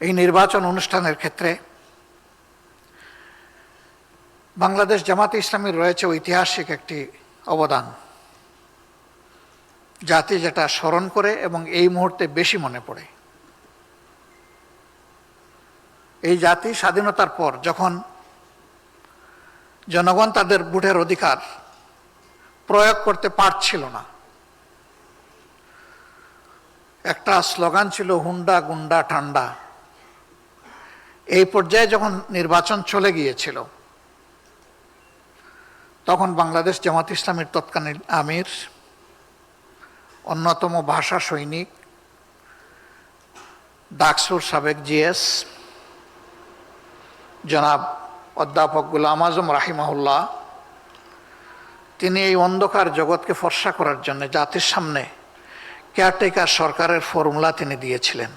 এই নির্বাচন অনুষ্ঠানের ক্ষেত্রে বাংলাদেশ জামাতে ইসলামীর রয়েছে ঐতিহাসিক একটি অবদান, জাতি যেটা স্মরণ করে এবং এই মুহূর্তে বেশি মনে পড়ে। এই জাতি স্বাধীনতার পর যখন জনগণ তাদের ভোটের অধিকার প্রয়োগ করতে পারছিল না, একটা স্লোগান ছিল হুন্ডা গুন্ডা ঠান্ডা। এই পর্যায়ে যখন নির্বাচন চলে গিয়েছিল, তখন বাংলাদেশ জামাত ইসলামীর তৎকালীন আমির, অন্যতম ভাষা সৈনিক, ডাকসুর সাবেক জিএস জনাব অধ্যাপক গোলাম আজম রাহিমাহুল্লাহ, তিনি এই অন্ধকার জগৎকে ফর্সা করার জন্য জাতির সামনে কেয়ারটেকার সরকারের ফর্মুলা তিনি দিয়েছিলেন।